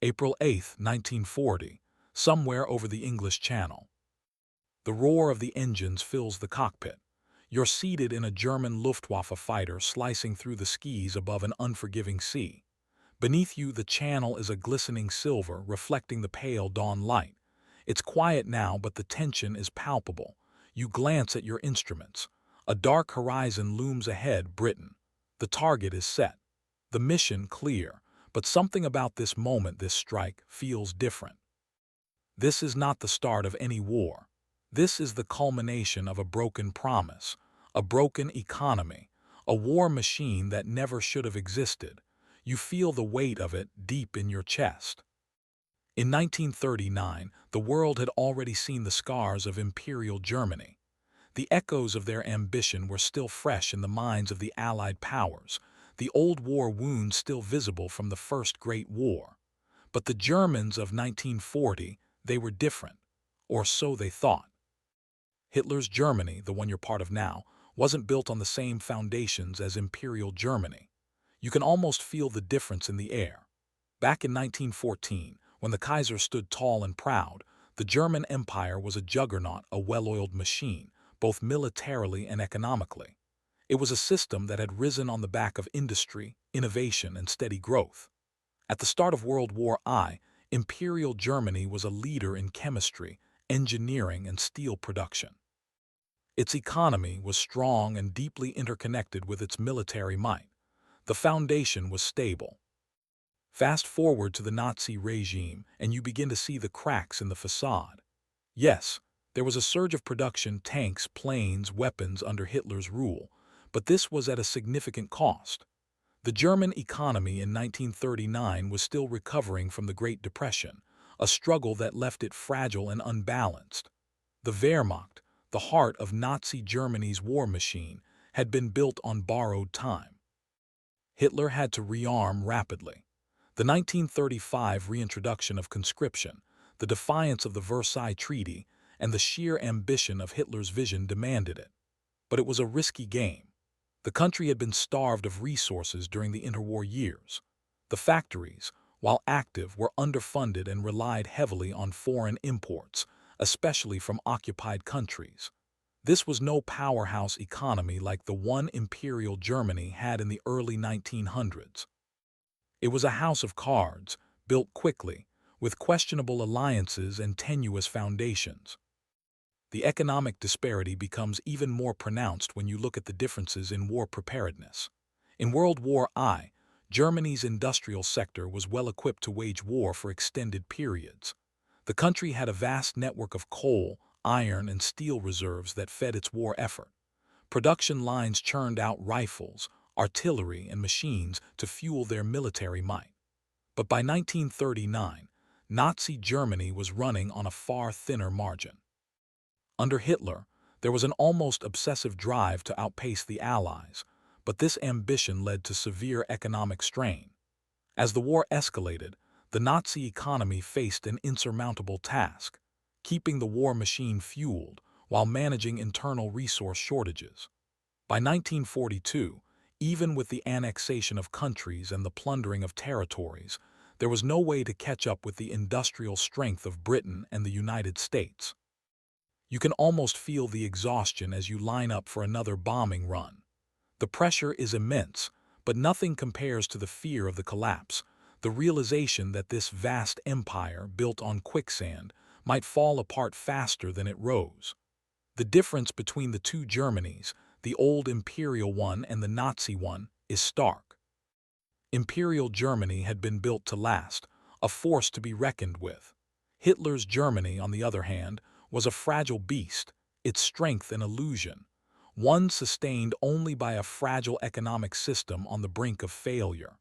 April 8, 1940, somewhere over the English Channel. The roar of the engines fills the cockpit. You're seated in a German Luftwaffe fighter slicing through the skies above an unforgiving sea. Beneath you, the channel is a glistening silver, reflecting the pale dawn light. It's quiet now, but the tension is palpable. You glance at your instruments. A dark horizon looms ahead, Britain. The target is set. The mission clear. But something about this moment, this strike, feels different. This is not the start of any war. This is the culmination of a broken promise, a broken economy, a war machine that never should have existed. You feel the weight of it deep in your chest. In 1939, the world had already seen the scars of Imperial Germany. The echoes of their ambition were still fresh in the minds of the Allied powers, the old war wounds still visible from the First Great War. But the Germans of 1940, they were different, or so they thought. Hitler's Germany, the one you're part of now, wasn't built on the same foundations as Imperial Germany. You can almost feel the difference in the air. Back in 1914, when the Kaiser stood tall and proud, the German Empire was a juggernaut, a well-oiled machine, both militarily and economically. It was a system that had risen on the back of industry, innovation, and steady growth. At the start of World War I, Imperial Germany was a leader in chemistry, engineering, and steel production. Its economy was strong and deeply interconnected with its military might. The foundation was stable. Fast forward to the Nazi regime, and you begin to see the cracks in the facade. Yes, there was a surge of production, tanks, planes, weapons under Hitler's rule, but this was at a significant cost. The German economy in 1939 was still recovering from the Great Depression, a struggle that left it fragile and unbalanced. The Wehrmacht, the heart of Nazi Germany's war machine, had been built on borrowed time. Hitler had to rearm rapidly. The 1935 reintroduction of conscription, the defiance of the Versailles Treaty, and the sheer ambition of Hitler's vision demanded it. But it was a risky game. The country had been starved of resources during the interwar years. The factories, while active, were underfunded and relied heavily on foreign imports, especially from occupied countries. This was no powerhouse economy like the one Imperial Germany had in the early 1900s. It was a house of cards, built quickly, with questionable alliances and tenuous foundations. The economic disparity becomes even more pronounced when you look at the differences in war preparedness. In World War I, Germany's industrial sector was well equipped to wage war for extended periods. The country had a vast network of coal, iron, and steel reserves that fed its war effort. Production lines churned out rifles, artillery, and machines to fuel their military might. But by 1939, Nazi Germany was running on a far thinner margin. Under Hitler, there was an almost obsessive drive to outpace the Allies, but this ambition led to severe economic strain. As the war escalated, the Nazi economy faced an insurmountable task, keeping the war machine fueled while managing internal resource shortages. By 1942, even with the annexation of countries and the plundering of territories, there was no way to catch up with the industrial strength of Britain and the United States. You can almost feel the exhaustion as you line up for another bombing run. The pressure is immense, but nothing compares to the fear of the collapse, the realization that this vast empire, built on quicksand, might fall apart faster than it rose. The difference between the two Germanys, the old Imperial one and the Nazi one, is stark. Imperial Germany had been built to last, a force to be reckoned with. Hitler's Germany, on the other hand, was a fragile beast, its strength an illusion, one sustained only by a fragile economic system on the brink of failure.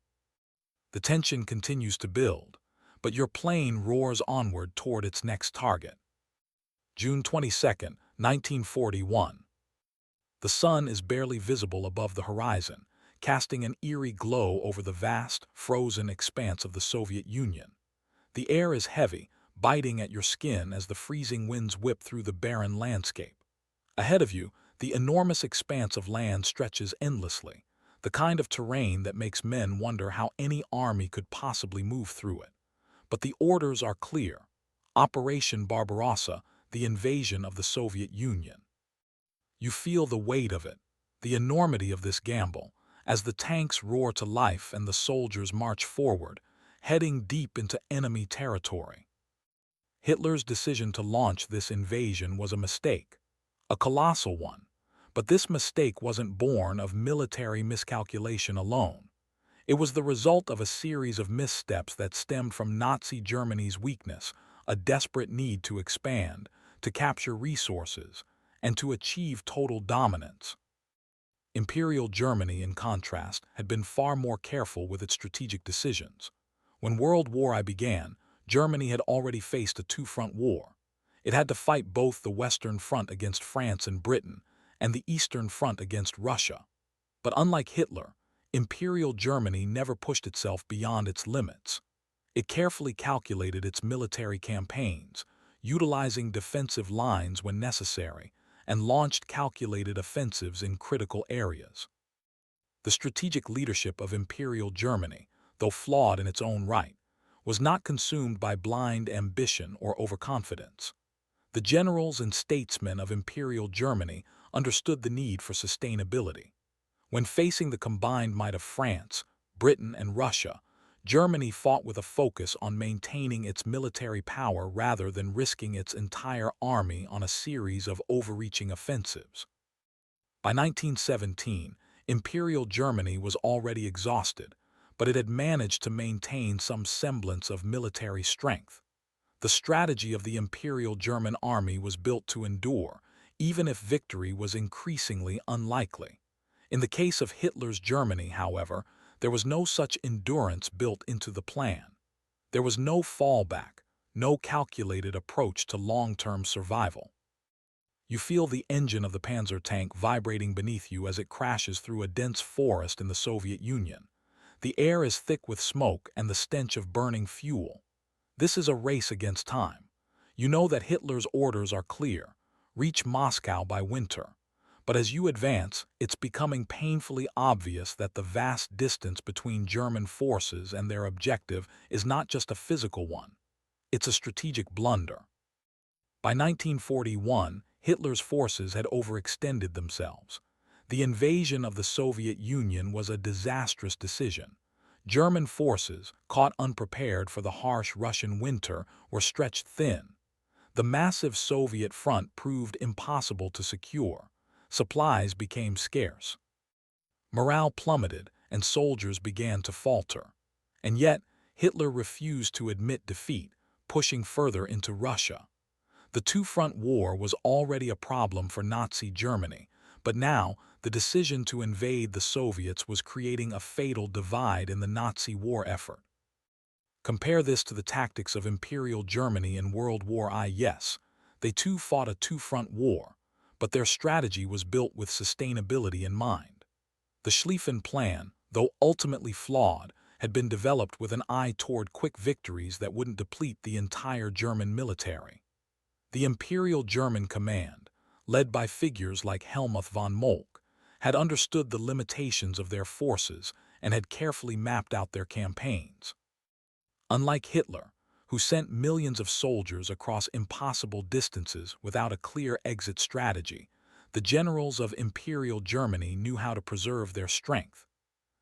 The tension continues to build, but your plane roars onward toward its next target. June 22, 1941. The sun is barely visible above the horizon, casting an eerie glow over the vast, frozen expanse of the Soviet Union. The air is heavy, biting at your skin as the freezing winds whip through the barren landscape. Ahead of you, the enormous expanse of land stretches endlessly, the kind of terrain that makes men wonder how any army could possibly move through it. But the orders are clear. Operation Barbarossa, the invasion of the Soviet Union. You feel the weight of it, the enormity of this gamble, as the tanks roar to life and the soldiers march forward, heading deep into enemy territory. Hitler's decision to launch this invasion was a mistake, a colossal one. But this mistake wasn't born of military miscalculation alone. It was the result of a series of missteps that stemmed from Nazi Germany's weakness, a desperate need to expand, to capture resources, and to achieve total dominance. Imperial Germany, in contrast, had been far more careful with its strategic decisions. When World War I began, Germany had already faced a two-front war. It had to fight both the Western Front against France and Britain and the Eastern Front against Russia. But unlike Hitler, Imperial Germany never pushed itself beyond its limits. It carefully calculated its military campaigns, utilizing defensive lines when necessary, and launched calculated offensives in critical areas. The strategic leadership of Imperial Germany, though flawed in its own right, was not consumed by blind ambition or overconfidence. The generals and statesmen of Imperial Germany understood the need for sustainability. When facing the combined might of France, Britain, and Russia, Germany fought with a focus on maintaining its military power rather than risking its entire army on a series of overreaching offensives. By 1917, Imperial Germany was already exhausted, but it had managed to maintain some semblance of military strength. The strategy of the Imperial German army was built to endure, even if victory was increasingly unlikely. In the case of Hitler's Germany, however, there was no such endurance built into the plan. There was no fallback, no calculated approach to long-term survival. You feel the engine of the Panzer tank vibrating beneath you as it crashes through a dense forest in the Soviet Union. The air is thick with smoke and the stench of burning fuel. This is a race against time. You know that Hitler's orders are clear: reach Moscow by winter. But as you advance, it's becoming painfully obvious that the vast distance between German forces and their objective is not just a physical one. It's a strategic blunder. By 1941, Hitler's forces had overextended themselves. The invasion of the Soviet Union was a disastrous decision. German forces, caught unprepared for the harsh Russian winter, were stretched thin. The massive Soviet front proved impossible to secure. Supplies became scarce. Morale plummeted, and soldiers began to falter. And yet, Hitler refused to admit defeat, pushing further into Russia. The two-front war was already a problem for Nazi Germany, but now the decision to invade the Soviets was creating a fatal divide in the Nazi war effort. Compare this to the tactics of Imperial Germany in World War I. Yes, they too fought a two-front war, but their strategy was built with sustainability in mind. The Schlieffen Plan, though ultimately flawed, had been developed with an eye toward quick victories that wouldn't deplete the entire German military. The Imperial German Command, led by figures like Helmuth von Moltke, had understood the limitations of their forces and had carefully mapped out their campaigns. Unlike Hitler, who sent millions of soldiers across impossible distances without a clear exit strategy, the generals of Imperial Germany knew how to preserve their strength.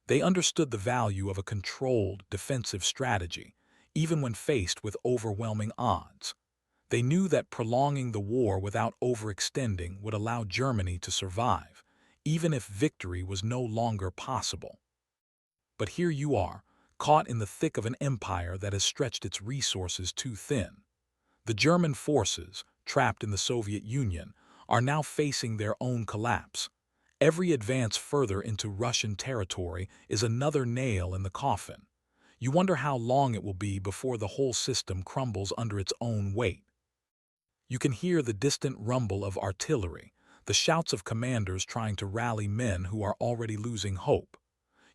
They understood the value of a controlled, defensive strategy, even when faced with overwhelming odds. They knew that prolonging the war without overextending would allow Germany to survive, even if victory was no longer possible. But here you are, caught in the thick of an empire that has stretched its resources too thin. The German forces, trapped in the Soviet Union, are now facing their own collapse. Every advance further into Russian territory is another nail in the coffin. You wonder how long it will be before the whole system crumbles under its own weight. You can hear the distant rumble of artillery, the shouts of commanders trying to rally men who are already losing hope.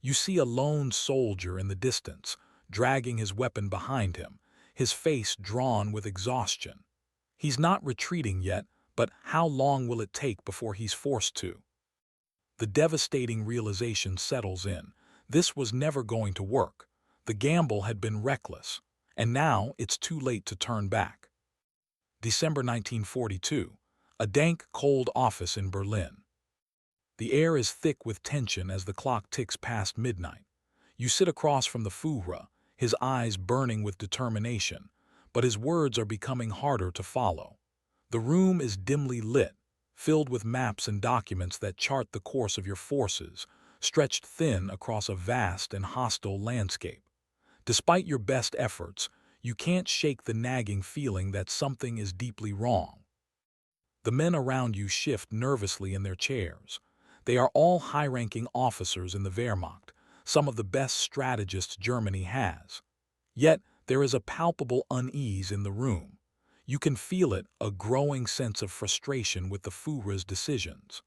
You see a lone soldier in the distance, dragging his weapon behind him, his face drawn with exhaustion. He's not retreating yet, but how long will it take before he's forced to? The devastating realization settles in. This was never going to work. The gamble had been reckless, And now it's too late to turn back. December 1942, a dank, cold office in Berlin. The air is thick with tension as the clock ticks past midnight. You sit across from the Führer, his eyes burning with determination, but his words are becoming harder to follow. The room is dimly lit, filled with maps and documents that chart the course of your forces, stretched thin across a vast and hostile landscape. Despite your best efforts, you can't shake the nagging feeling that something is deeply wrong. The men around you shift nervously in their chairs. They are all high-ranking officers in the Wehrmacht, some of the best strategists Germany has. Yet, there is a palpable unease in the room. You can feel it, a growing sense of frustration with the Führer's decisions.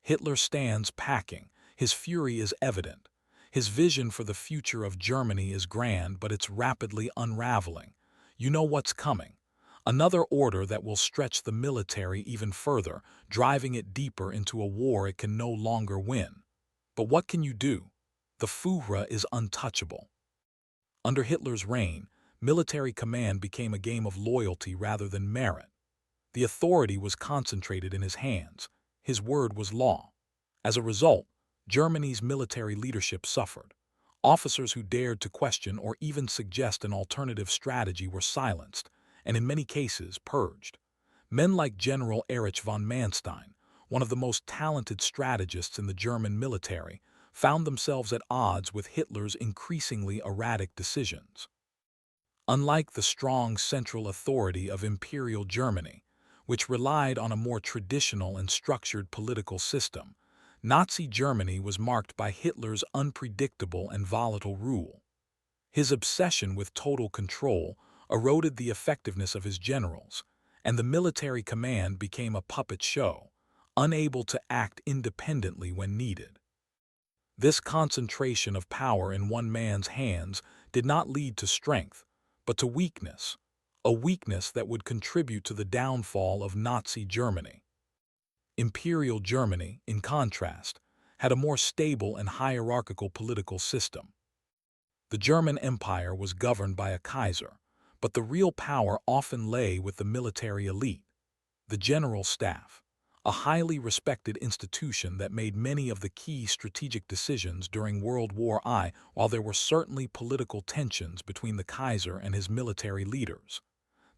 Hitler stands packing. His fury is evident. His vision for the future of Germany is grand, but it's rapidly unraveling. You know what's coming. Another order that will stretch the military even further, driving it deeper into a war it can no longer win. But what can you do? The Führer is untouchable. Under Hitler's reign, military command became a game of loyalty rather than merit. The authority was concentrated in his hands. His word was law. As a result, Germany's military leadership suffered. Officers who dared to question or even suggest an alternative strategy were silenced, and in many cases purged. Men like General Erich von Manstein, one of the most talented strategists in the German military, found themselves at odds with Hitler's increasingly erratic decisions. Unlike the strong central authority of Imperial Germany, which relied on a more traditional and structured political system, Nazi Germany was marked by Hitler's unpredictable and volatile rule. His obsession with total control eroded the effectiveness of his generals, and the military command became a puppet show, unable to act independently when needed. This concentration of power in one man's hands did not lead to strength, but to weakness, a weakness that would contribute to the downfall of Nazi Germany. Imperial Germany, in contrast, had a more stable and hierarchical political system. The German Empire was governed by a Kaiser, but the real power often lay with the military elite, the general staff, a highly respected institution that made many of the key strategic decisions during World War I. While there were certainly political tensions between the Kaiser and his military leaders,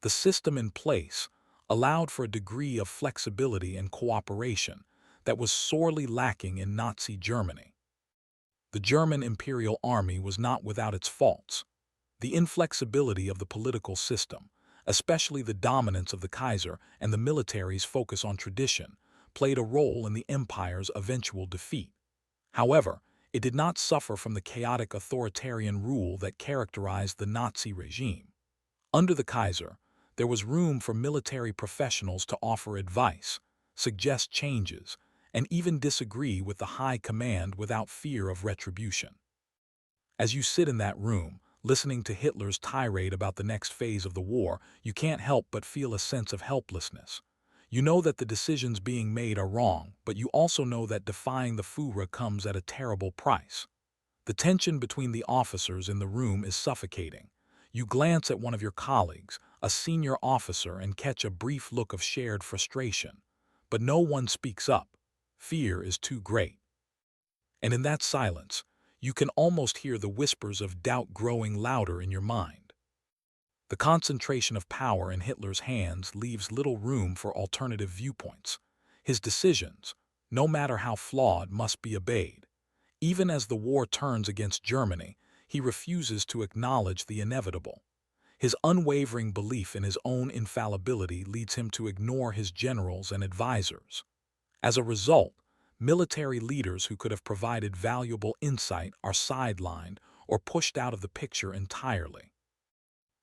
the system in place allowed for a degree of flexibility and cooperation that was sorely lacking in Nazi Germany. The German Imperial Army was not without its faults. The inflexibility of the political system, especially the dominance of the Kaiser and the military's focus on tradition, played a role in the empire's eventual defeat. However, it did not suffer from the chaotic authoritarian rule that characterized the Nazi regime. Under the Kaiser, there was room for military professionals to offer advice, suggest changes, and even disagree with the high command without fear of retribution. As you sit in that room, listening to Hitler's tirade about the next phase of the war, you can't help but feel a sense of helplessness. You know that the decisions being made are wrong, but you also know that defying the Führer comes at a terrible price. The tension between the officers in the room is suffocating. You glance at one of your colleagues, a senior officer, and catch a brief look of shared frustration. But no one speaks up. Fear is too great. And in that silence, you can almost hear the whispers of doubt growing louder in your mind. The concentration of power in Hitler's hands leaves little room for alternative viewpoints. His decisions, no matter how flawed, must be obeyed. Even as the war turns against Germany, he refuses to acknowledge the inevitable. His unwavering belief in his own infallibility leads him to ignore his generals and advisors. As a result, military leaders who could have provided valuable insight are sidelined or pushed out of the picture entirely.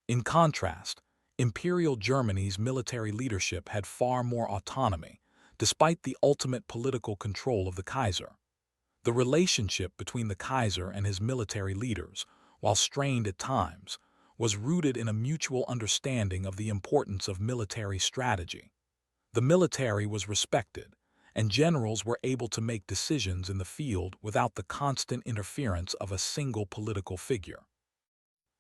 In contrast, Imperial Germany's military leadership had far more autonomy, despite the ultimate political control of the Kaiser. The relationship between the Kaiser and his military leaders, while strained at times, was rooted in a mutual understanding of the importance of military strategy. The military was respected, and generals were able to make decisions in the field without the constant interference of a single political figure.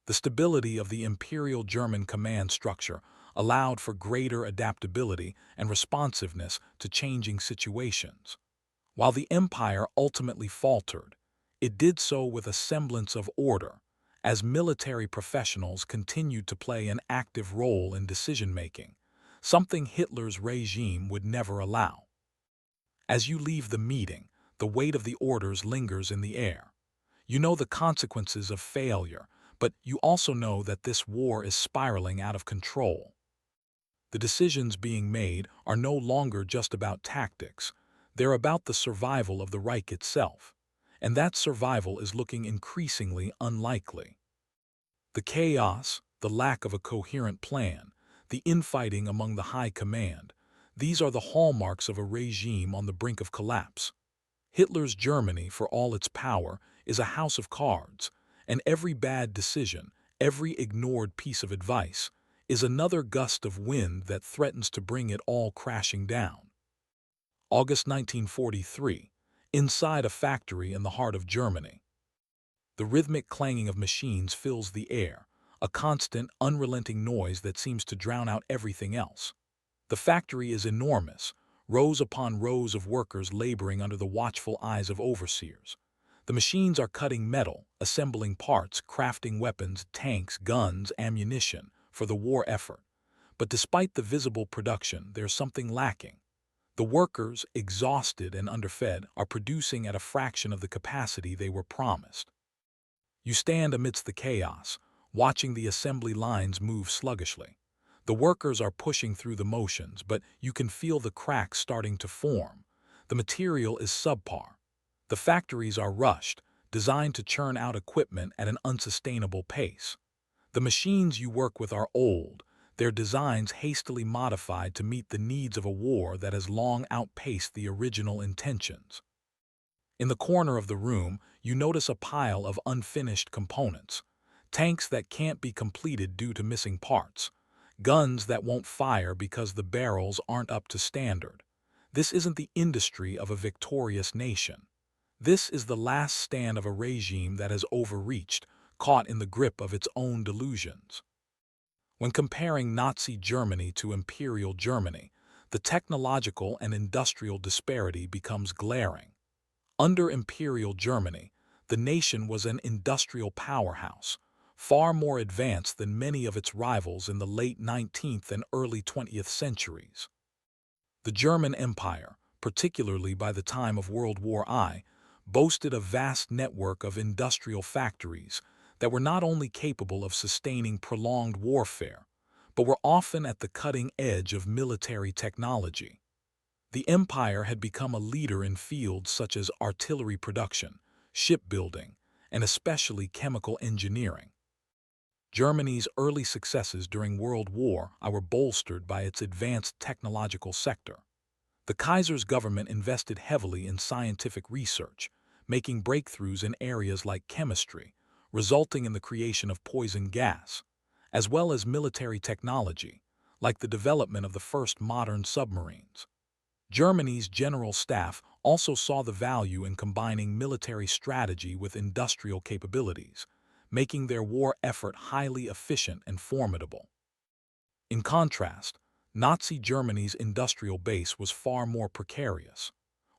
The stability of the Imperial German command structure allowed for greater adaptability and responsiveness to changing situations. While the empire ultimately faltered, it did so with a semblance of order, as military professionals continued to play an active role in decision-making, something Hitler's regime would never allow. As you leave the meeting, the weight of the orders lingers in the air. You know the consequences of failure, but you also know that this war is spiraling out of control. The decisions being made are no longer just about tactics. They're about the survival of the Reich itself, and that survival is looking increasingly unlikely. The chaos, the lack of a coherent plan, the infighting among the high command, these are the hallmarks of a regime on the brink of collapse. Hitler's Germany, for all its power, is a house of cards, and every bad decision, every ignored piece of advice, is another gust of wind that threatens to bring it all crashing down. August 1943, inside a factory in the heart of Germany. The rhythmic clanging of machines fills the air, a constant, unrelenting noise that seems to drown out everything else. The factory is enormous, rows upon rows of workers laboring under the watchful eyes of overseers. The machines are cutting metal, assembling parts, crafting weapons, tanks, guns, ammunition for the war effort. But despite the visible production, there's something lacking. The workers, exhausted and underfed, are producing at a fraction of the capacity they were promised. You stand amidst the chaos, watching the assembly lines move sluggishly. The workers are pushing through the motions, but you can feel the cracks starting to form. The material is subpar. The factories are rushed, designed to churn out equipment at an unsustainable pace. The machines you work with are old, their designs hastily modified to meet the needs of a war that has long outpaced the original intentions. In the corner of the room, you notice a pile of unfinished components. Tanks that can't be completed due to missing parts. Guns that won't fire because the barrels aren't up to standard. This isn't the industry of a victorious nation. This is the last stand of a regime that has overreached, caught in the grip of its own delusions. When comparing Nazi Germany to Imperial Germany, the technological and industrial disparity becomes glaring. Under Imperial Germany, the nation was an industrial powerhouse, far more advanced than many of its rivals in the late 19th and early 20th centuries. The German Empire, particularly by the time of World War I, boasted a vast network of industrial factories that were not only capable of sustaining prolonged warfare, but were often at the cutting edge of military technology. The empire had become a leader in fields such as artillery production, shipbuilding, and especially chemical engineering. Germany's early successes during World War I were bolstered by its advanced technological sector. The Kaiser's government invested heavily in scientific research, making breakthroughs in areas like chemistry, resulting in the creation of poison gas, as well as military technology, like the development of the first modern submarines. Germany's general staff also saw the value in combining military strategy with industrial capabilities, making their war effort highly efficient and formidable. In contrast, Nazi Germany's industrial base was far more precarious.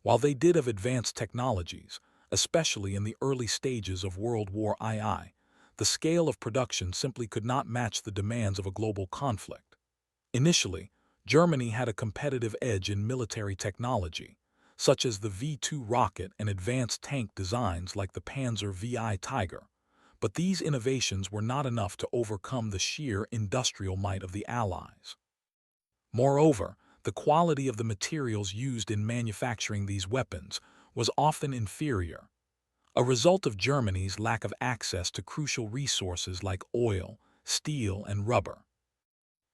While they did have advanced technologies, especially in the early stages of World War II, the scale of production simply could not match the demands of a global conflict. Initially, Germany had a competitive edge in military technology, such as the V-2 rocket and advanced tank designs like the Panzer VI Tiger, but these innovations were not enough to overcome the sheer industrial might of the Allies. Moreover, the quality of the materials used in manufacturing these weapons was often inferior, a result of Germany's lack of access to crucial resources like oil, steel, and rubber.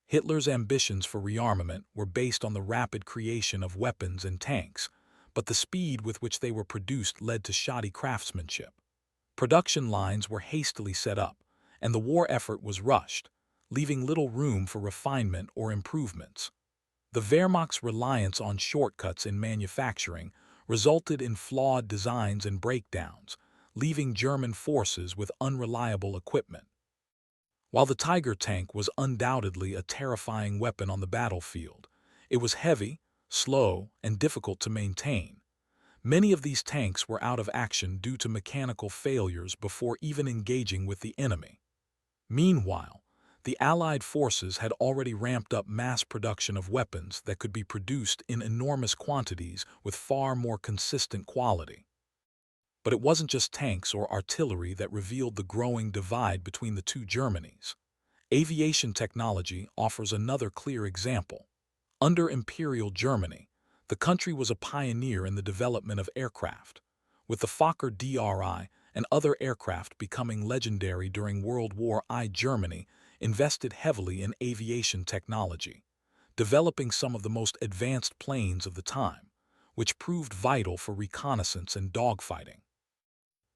Hitler's ambitions for rearmament were based on the rapid creation of weapons and tanks, but the speed with which they were produced led to shoddy craftsmanship. Production lines were hastily set up, and the war effort was rushed, leaving little room for refinement or improvements. The Wehrmacht's reliance on shortcuts in manufacturing resulted in flawed designs and breakdowns, leaving German forces with unreliable equipment. While the Tiger tank was undoubtedly a terrifying weapon on the battlefield, it was heavy, slow, and difficult to maintain. Many of these tanks were out of action due to mechanical failures before even engaging with the enemy. Meanwhile, the Allied forces had already ramped up mass production of weapons that could be produced in enormous quantities with far more consistent quality. But it wasn't just tanks or artillery that revealed the growing divide between the two Germanys. Aviation technology offers another clear example. Under Imperial Germany, the country was a pioneer in the development of aircraft, with the Fokker DRI and other aircraft becoming legendary during World War I. Germany invested heavily in aviation technology, developing some of the most advanced planes of the time, which proved vital for reconnaissance and dogfighting.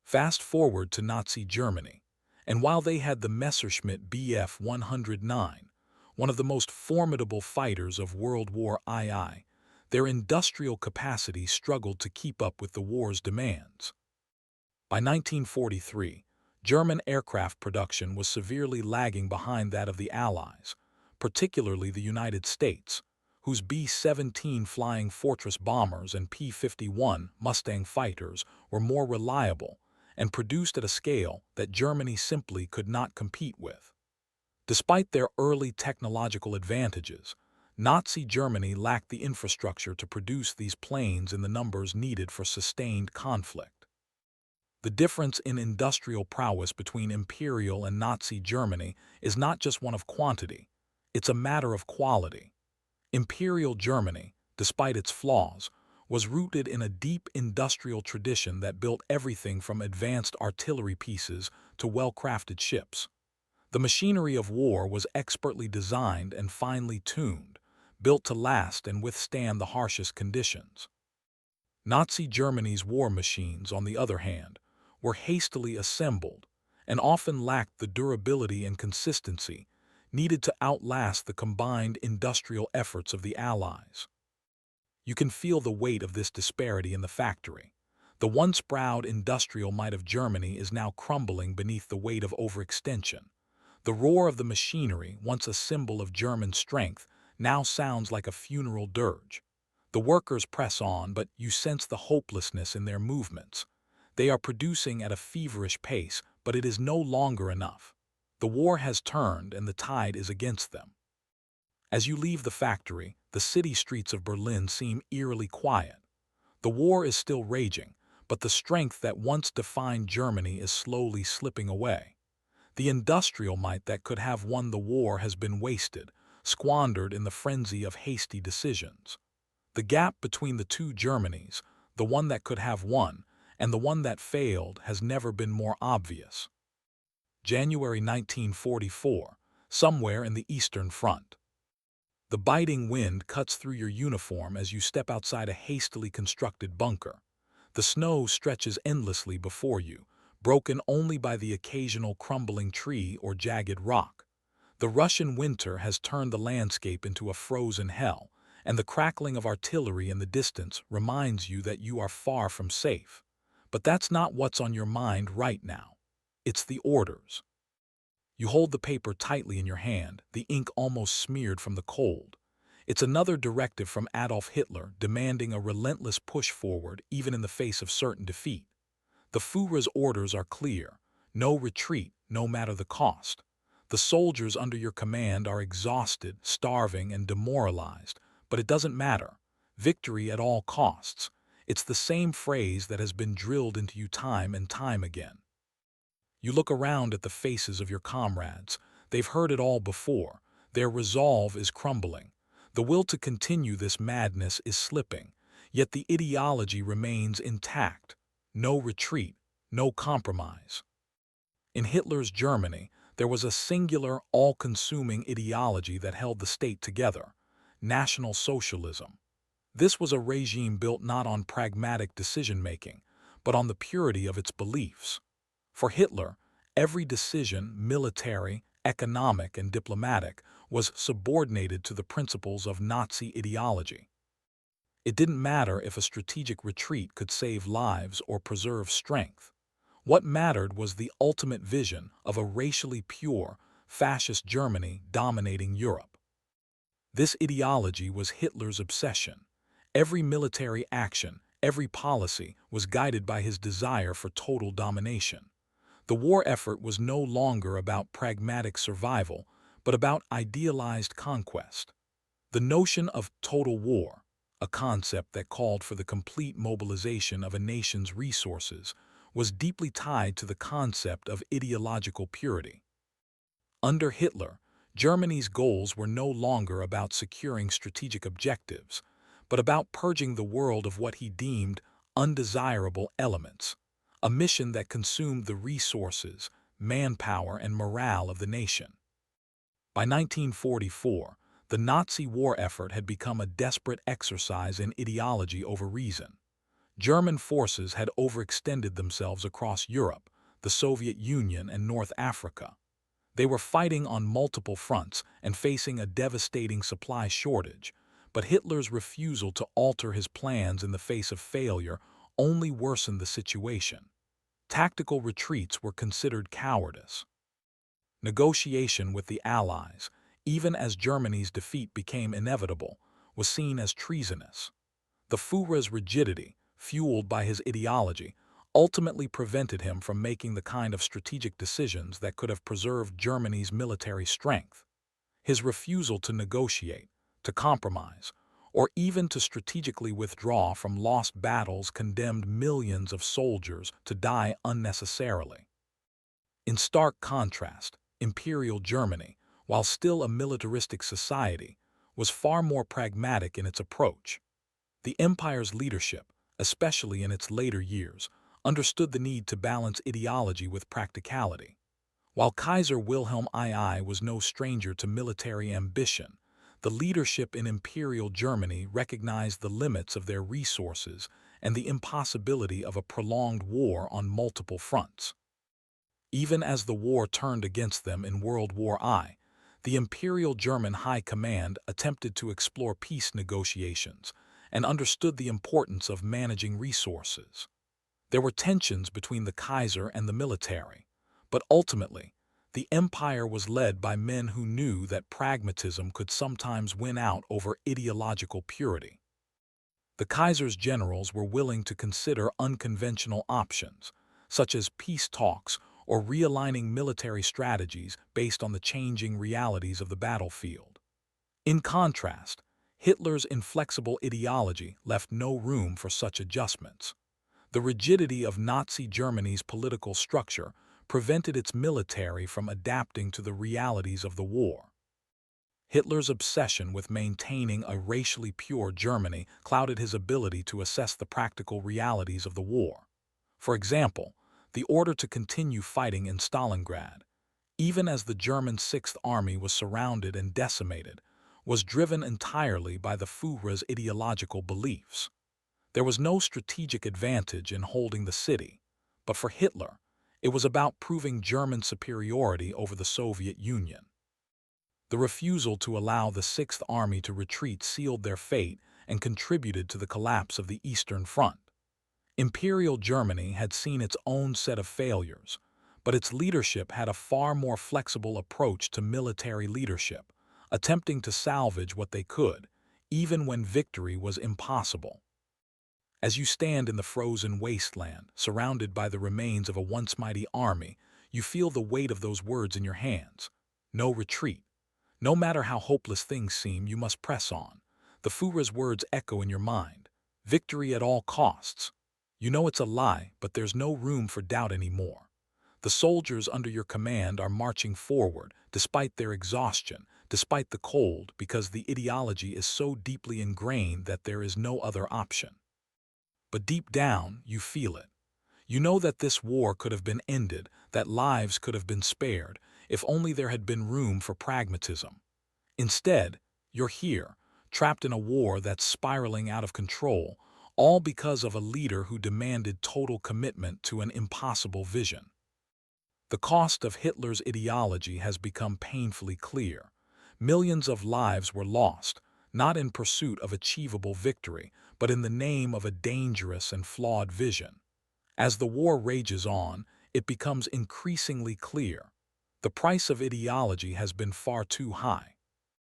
Fast forward to Nazi Germany, and while they had the Messerschmitt Bf 109, one of the most formidable fighters of World War II, their industrial capacity struggled to keep up with the war's demands. By 1943, German aircraft production was severely lagging behind that of the Allies, particularly the United States, whose B-17 Flying Fortress bombers and P-51 Mustang fighters were more reliable and produced at a scale that Germany simply could not compete with. Despite their early technological advantages, Nazi Germany lacked the infrastructure to produce these planes in the numbers needed for sustained conflict. The difference in industrial prowess between Imperial and Nazi Germany is not just one of quantity, it's a matter of quality. Imperial Germany, despite its flaws, was rooted in a deep industrial tradition that built everything from advanced artillery pieces to well-crafted ships. The machinery of war was expertly designed and finely tuned, built to last and withstand the harshest conditions. Nazi Germany's war machines, on the other hand, were hastily assembled and often lacked the durability and consistency needed to outlast the combined industrial efforts of the Allies. You can feel the weight of this disparity in the factory. The once proud industrial might of Germany is now crumbling beneath the weight of overextension. The roar of the machinery, once a symbol of German strength, now sounds like a funeral dirge. The workers press on, but you sense the hopelessness in their movements. They are producing at a feverish pace, but it is no longer enough. The war has turned and the tide is against them. As you leave the factory, the city streets of Berlin seem eerily quiet. The war is still raging, but the strength that once defined Germany is slowly slipping away. The industrial might that could have won the war has been wasted, squandered in the frenzy of hasty decisions. The gap between the two Germanys, the one that could have won and the one that failed, has never been more obvious. January 1944, somewhere in the Eastern Front. The biting wind cuts through your uniform as you step outside a hastily constructed bunker. The snow stretches endlessly before you, broken only by the occasional crumbling tree or jagged rock. The Russian winter has turned the landscape into a frozen hell, and the crackling of artillery in the distance reminds you that you are far from safe. But that's not what's on your mind right now. It's the orders. You hold the paper tightly in your hand, the ink almost smeared from the cold. It's another directive from Adolf Hitler demanding a relentless push forward even in the face of certain defeat. The Führer's orders are clear: no retreat, no matter the cost. The soldiers under your command are exhausted, starving, and demoralized, but it doesn't matter. Victory at all costs. It's the same phrase that has been drilled into you time and time again. You look around at the faces of your comrades. They've heard it all before. Their resolve is crumbling. The will to continue this madness is slipping, yet the ideology remains intact. No retreat, no compromise. In Hitler's Germany, there was a singular, all-consuming ideology that held the state together: National Socialism. This was a regime built not on pragmatic decision-making, but on the purity of its beliefs. For Hitler, every decision, military, economic, and diplomatic, was subordinated to the principles of Nazi ideology. It didn't matter if a strategic retreat could save lives or preserve strength. What mattered was the ultimate vision of a racially pure, fascist Germany dominating Europe. This ideology was Hitler's obsession. Every military action, every policy was guided by his desire for total domination. The war effort was no longer about pragmatic survival, but about idealized conquest. The notion of total war, a concept that called for the complete mobilization of a nation's resources, was deeply tied to the concept of ideological purity. Under Hitler, Germany's goals were no longer about securing strategic objectives, but about purging the world of what he deemed undesirable elements, a mission that consumed the resources, manpower, and morale of the nation. By 1944, the Nazi war effort had become a desperate exercise in ideology over reason. German forces had overextended themselves across Europe, the Soviet Union, and North Africa. They were fighting on multiple fronts and facing a devastating supply shortage, but Hitler's refusal to alter his plans in the face of failure only worsened the situation. Tactical retreats were considered cowardice. Negotiation with the Allies, even as Germany's defeat became inevitable, was seen as treasonous. The Führer's rigidity, fueled by his ideology, ultimately prevented him from making the kind of strategic decisions that could have preserved Germany's military strength. His refusal to negotiate, to compromise, or even to strategically withdraw from lost battles condemned millions of soldiers to die unnecessarily. In stark contrast, Imperial Germany, while still a militaristic society, was far more pragmatic in its approach. The empire's leadership, especially in its later years, understood the need to balance ideology with practicality. While Kaiser Wilhelm II was no stranger to military ambition, the leadership in Imperial Germany recognized the limits of their resources and the impossibility of a prolonged war on multiple fronts. Even as the war turned against them in World War I, the Imperial German High Command attempted to explore peace negotiations and understood the importance of managing resources. There were tensions between the Kaiser and the military, but ultimately, the empire was led by men who knew that pragmatism could sometimes win out over ideological purity. The Kaiser's generals were willing to consider unconventional options, such as peace talks or realigning military strategies based on the changing realities of the battlefield. In contrast, Hitler's inflexible ideology left no room for such adjustments. The rigidity of Nazi Germany's political structure prevented its military from adapting to the realities of the war. Hitler's obsession with maintaining a racially pure Germany clouded his ability to assess the practical realities of the war. For example, the order to continue fighting in Stalingrad, even as the German Sixth Army was surrounded and decimated, was driven entirely by the Führer's ideological beliefs. There was no strategic advantage in holding the city, but for Hitler, it was about proving German superiority over the Soviet Union. The refusal to allow the Sixth Army to retreat sealed their fate and contributed to the collapse of the Eastern Front. Imperial Germany had seen its own set of failures, but its leadership had a far more flexible approach to military leadership, attempting to salvage what they could, even when victory was impossible. As you stand in the frozen wasteland, surrounded by the remains of a once mighty army, you feel the weight of those words in your hands. No retreat. No matter how hopeless things seem, you must press on. The Führer's words echo in your mind. Victory at all costs. You know it's a lie, but there's no room for doubt anymore. The soldiers under your command are marching forward, despite their exhaustion, despite the cold, because the ideology is so deeply ingrained that there is no other option. But deep down, you feel it. You know that this war could have been ended, that lives could have been spared, if only there had been room for pragmatism. Instead, you're here, trapped in a war that's spiraling out of control, all because of a leader who demanded total commitment to an impossible vision. The cost of Hitler's ideology has become painfully clear. Millions of lives were lost, not in pursuit of achievable victory, but in the name of a dangerous and flawed vision. As the war rages on, it becomes increasingly clear. The price of ideology has been far too high.